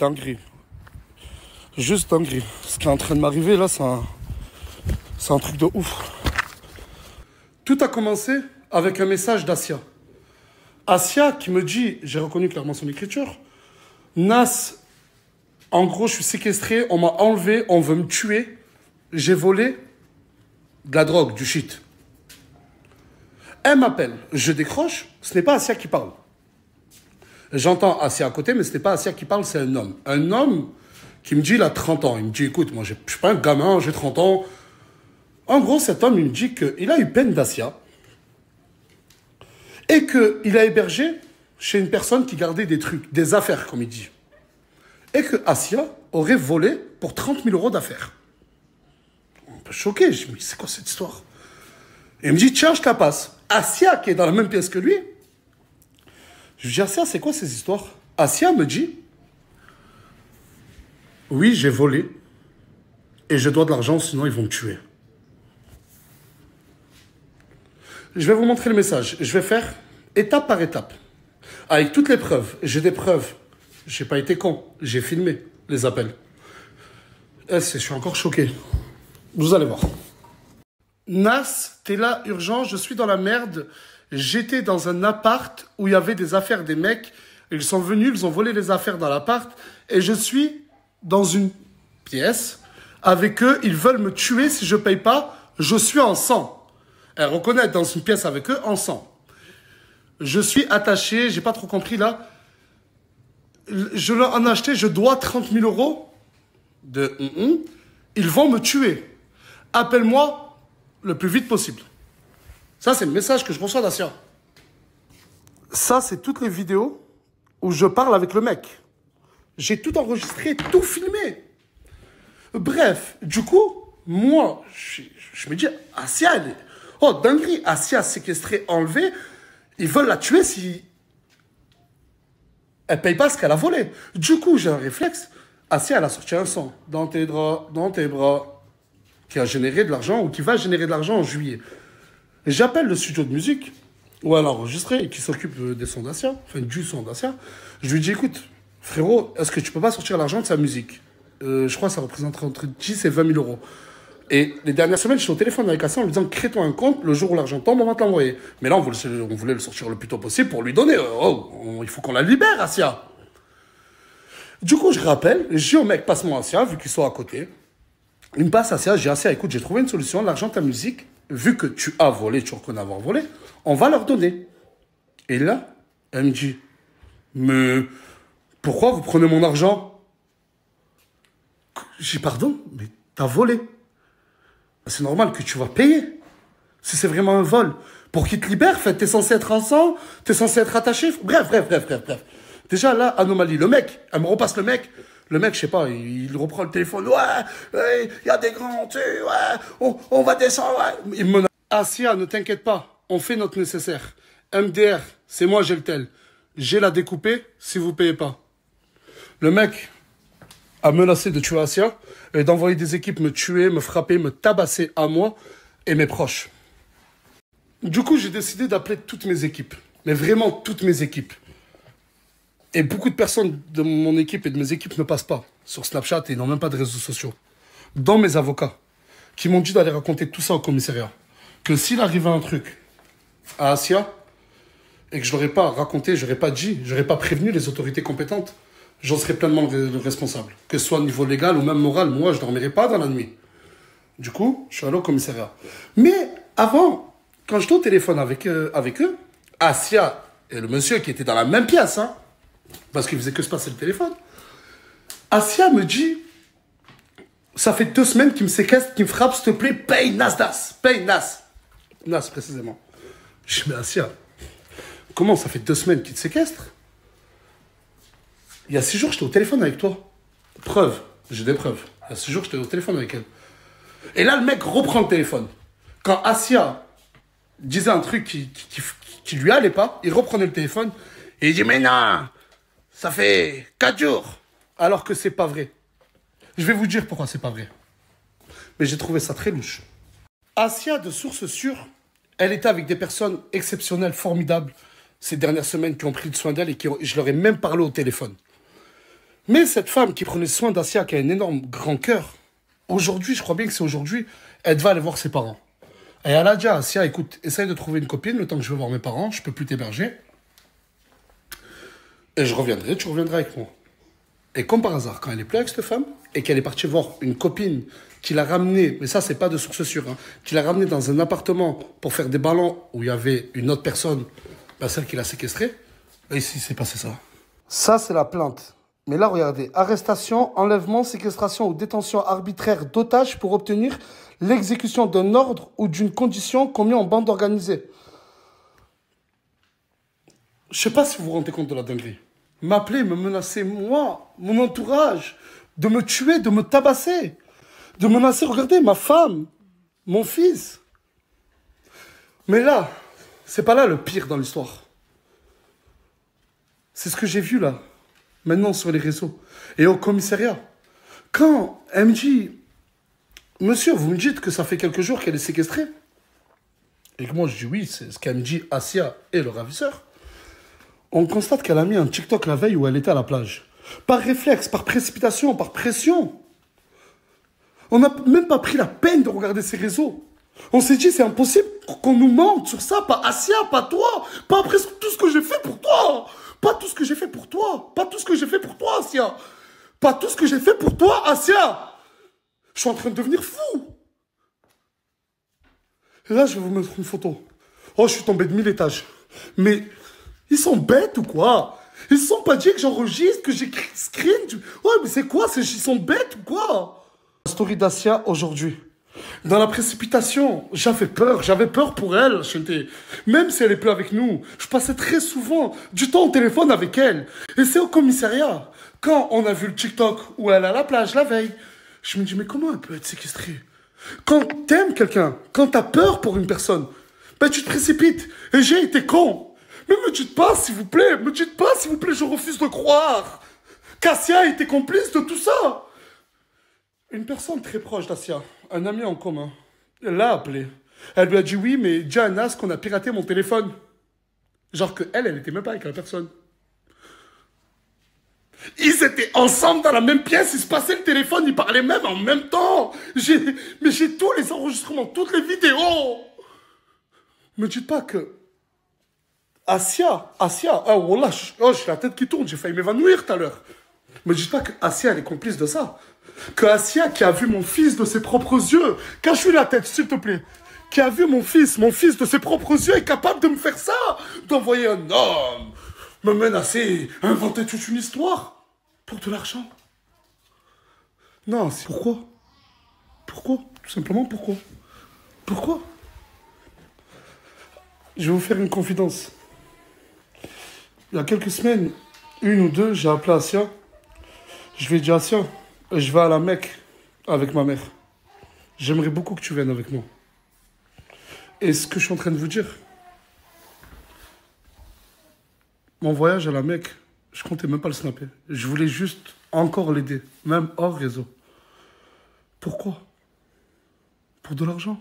dinguerie. Juste dinguerie. Ce qui est en train de m'arriver là, c'est un truc de ouf. Tout a commencé avec un message d'Asia. Asia qui me dit, j'ai reconnu clairement son écriture, Nas, en gros, je suis séquestré, on m'a enlevé, on veut me tuer, j'ai volé de la drogue, du shit. Elle m'appelle, je décroche, ce n'est pas Asia qui parle. J'entends Asia à côté, mais ce n'est pas Asia qui parle, c'est un homme. Un homme qui me dit, il a 30 ans. Il me dit, écoute, moi, je ne suis pas un gamin, j'ai 30 ans. En gros, cet homme, il me dit qu'il a eu peine d'Asia et qu'il a hébergé chez une personne qui gardait des trucs, des affaires, comme il dit. Et que Asia aurait volé pour 30 000 € d'affaires. Un peu choqué, je me dis, c'est quoi cette histoire? Et il me dit, tiens, je te la passe. Asia, qui est dans la même pièce que lui, je lui dis, Asia, c'est quoi ces histoires? Asia me dit, oui, j'ai volé et je dois de l'argent, sinon ils vont me tuer. Je vais vous montrer le message. Je vais faire étape par étape, avec toutes les preuves. J'ai des preuves. J'ai pas été con. J'ai filmé les appels. Je suis encore choqué. Vous allez voir. Nas, t'es là, urgent, je suis dans la merde. J'étais dans un appart où il y avait des affaires des mecs. Ils sont venus, ils ont volé les affaires dans l'appart. Et je suis dans une pièce avec eux. Ils veulent me tuer si je paye pas. Je suis en sang. Elle reconnaît être dans une pièce avec eux en sang. Je suis attaché, j'ai pas trop compris là. Je leur en ai acheté, je dois 30 000 € de Ils vont me tuer. Appelle-moi le plus vite possible. Ça, c'est le message que je reçois d'Asia. Ça, c'est toutes les vidéos où je parle avec le mec. J'ai tout enregistré, tout filmé. Bref, du coup, moi, je me dis, Asia, elle est... Oh, dinguerie, Asia séquestrée, enlevée, ils veulent la tuer si elle paye pas ce qu'elle a volé. Du coup, j'ai un réflexe. Asia, elle a sorti un son dans tes draps, dans tes bras, qui a généré de l'argent ou qui va générer de l'argent en juillet. Et j'appelle le studio de musique où elle a enregistré et qui s'occupe des sons d'Asia, enfin du son d'Asia. Je lui dis, écoute, frérot, est-ce que tu peux pas sortir l'argent de sa musique? Je crois que ça représente entre 10 et 20 000 €. Et les dernières semaines, je suis au téléphone avec Asia en lui disant, crée-toi un compte, le jour où l'argent tombe, on va te l'envoyer. Mais là, on voulait le sortir le plus tôt possible pour lui donner. Il faut qu'on la libère, Asia. Du coup, je rappelle, je dis au mec, passe-moi Asia, vu qu'ils sont à côté. Il me passe Asia, je dis, Asia, écoute, j'ai trouvé une solution, l'argent de ta musique, vu que tu as volé, tu reconnais avoir volé, on va leur donner. Et là, elle me dit, mais pourquoi vous prenez mon argent? Je dis, pardon, mais t'as volé. C'est normal que tu vas payer. Si c'est vraiment un vol. Pour qu'ils te libèrent, t'es censé être ensemble, t'es censé être attaché. Bref. Déjà, là, anomalie. Le mec, elle me repasse le mec, je sais pas, il reprend le téléphone. Ouais, il y a des grands, tu sais, ouais, on va descendre, ouais. Il me menace. Asia, ne t'inquiète pas, on fait notre nécessaire. MDR, c'est moi, j'ai le tel. J'ai la découpée si vous payez pas. Le mec a menacé de tuer Asia et d'envoyer des équipes me tuer, me frapper, me tabasser à moi et mes proches. Du coup, j'ai décidé d'appeler toutes mes équipes. Mais vraiment toutes mes équipes. Et beaucoup de personnes de mon équipe et de mes équipes ne passent pas sur Snapchat et n'ont même pas de réseaux sociaux. Dont mes avocats, qui m'ont dit d'aller raconter tout ça au commissariat. Que s'il arrivait un truc à Asia et que je l'aurais pas raconté, je n'aurais pas dit, je n'aurais pas prévenu les autorités compétentes, j'en serais pleinement le responsable. Que ce soit au niveau légal ou même moral, moi, je ne dormirais pas dans la nuit. Du coup, je suis allé au commissariat. Mais avant, quand j'étais au téléphone avec eux, Asia et le monsieur qui était dans la même pièce, hein, parce qu'il faisait que se passer le téléphone, Asia me dit, ça fait 2 semaines qu'il me séquestre, qu'il me frappe, s'il te plaît, paye Nasdas, paye Nas. Nas, précisément. Je dis, mais Asia, comment ça fait 2 semaines qu'il te séquestre? Il y a 6 jours, j'étais au téléphone avec toi. Preuve, j'ai des preuves. Il y a 6 jours, j'étais au téléphone avec elle. Et là, le mec reprend le téléphone. Quand Asia disait un truc qui lui allait pas, il reprenait le téléphone et il dit, mais non, ça fait 4 jours. Alors que c'est pas vrai. Je vais vous dire pourquoi c'est pas vrai. Mais j'ai trouvé ça très louche. Asia, de source sûre, elle était avec des personnes exceptionnelles, formidables, ces dernières semaines qui ont pris soin d'elle et je leur ai même parlé au téléphone. Mais cette femme qui prenait soin d'Asia, qui a un énorme grand cœur, aujourd'hui, je crois bien que c'est aujourd'hui, elle va aller voir ses parents. Et elle a dit à Asia, écoute, essaye de trouver une copine le temps que je vais voir mes parents, je peux plus t'héberger. Et je reviendrai, tu reviendras avec moi. Et comme par hasard, quand elle est plus avec cette femme, et qu'elle est partie voir une copine qui l'a ramenée, mais ça, c'est pas de source sûre, hein, qui l'a ramenée dans un appartement pour faire des ballons où il y avait une autre personne, bah, celle qui l'a séquestrée, et ici, c'est passé ça. Ça, c'est la plainte. Mais là, regardez, arrestation, enlèvement, séquestration ou détention arbitraire d'otages pour obtenir l'exécution d'un ordre ou d'une condition commis en bande organisée. Je sais pas si vous vous rendez compte de la dinguerie. M'appeler, me menacer, moi, mon entourage, de me tuer, de me tabasser, de menacer, regardez, ma femme, mon fils. Mais là, c'est pas là le pire dans l'histoire. C'est ce que j'ai vu là, maintenant sur les réseaux et au commissariat. Quand elle me dit, monsieur, vous me dites que ça fait quelques jours qu'elle est séquestrée. Et que moi je dis oui, c'est ce qu'elle me dit, Asia et le ravisseur. On constate qu'elle a mis un TikTok la veille où elle était à la plage. Par réflexe, par précipitation, par pression. On n'a même pas pris la peine de regarder ses réseaux. On s'est dit, c'est impossible qu'on nous mente sur ça. Pas Asia, pas toi. Pas après tout ce que j'ai fait pour toi. Pas tout ce que j'ai fait pour toi. Pas tout ce que j'ai fait pour toi, Asia. Pas tout ce que j'ai fait pour toi, Asia. Je suis en train de devenir fou. Et là, je vais vous mettre une photo. Oh, je suis tombé de 1000 étages. Mais ils sont bêtes ou quoi? Ils se sont pas dit que j'enregistre, que j'écris screen. Ouais, mais c'est quoi? Ils sont bêtes ou quoi? La story d'Asia aujourd'hui. Dans la précipitation, j'avais peur pour elle. Même si elle est plus avec nous, je passais très souvent du temps au téléphone avec elle. Et c'est au commissariat. Quand on a vu le TikTok où elle est à la plage la veille, je me dis, mais comment elle peut être séquestrée? Quand t'aimes quelqu'un, quand t'as peur pour une personne, ben tu te précipites. Et j'ai été con. Mais me dites pas, s'il vous plaît, je refuse de croire qu'Asia était complice de tout ça. Une personne très proche d'Asia, un ami en commun, elle l'a appelé. Elle lui a dit oui, mais dis à Anas qu'on a piraté mon téléphone. Genre que elle était même pas avec la personne. Ils étaient ensemble dans la même pièce, ils se passaient le téléphone, ils parlaient même en même temps. Mais j'ai tous les enregistrements, toutes les vidéos. Me dites pas que Asia, oh wallah, j'ai la tête qui tourne, j'ai failli m'évanouir tout à l'heure. Me dites pas que Asia, elle est complice de ça. Que Asia, qui a vu mon fils de ses propres yeux, cache-lui la tête, s'il te plaît, qui a vu mon fils de ses propres yeux, est capable de me faire ça, d'envoyer un homme, me menacer, inventer toute une histoire, pour de l'argent. Non, c'est pourquoi? Pourquoi? Tout simplement pourquoi? Pourquoi? Je vais vous faire une confidence. Il y a quelques semaines, une ou deux, j'ai appelé Asia. Je lui ai dit, Asia, je vais à la Mecque avec ma mère. J'aimerais beaucoup que tu viennes avec moi. Et ce que je suis en train de vous dire, mon voyage à la Mecque, je comptais même pas le snapper. Je voulais juste encore l'aider, même hors réseau. Pourquoi? Pour de l'argent.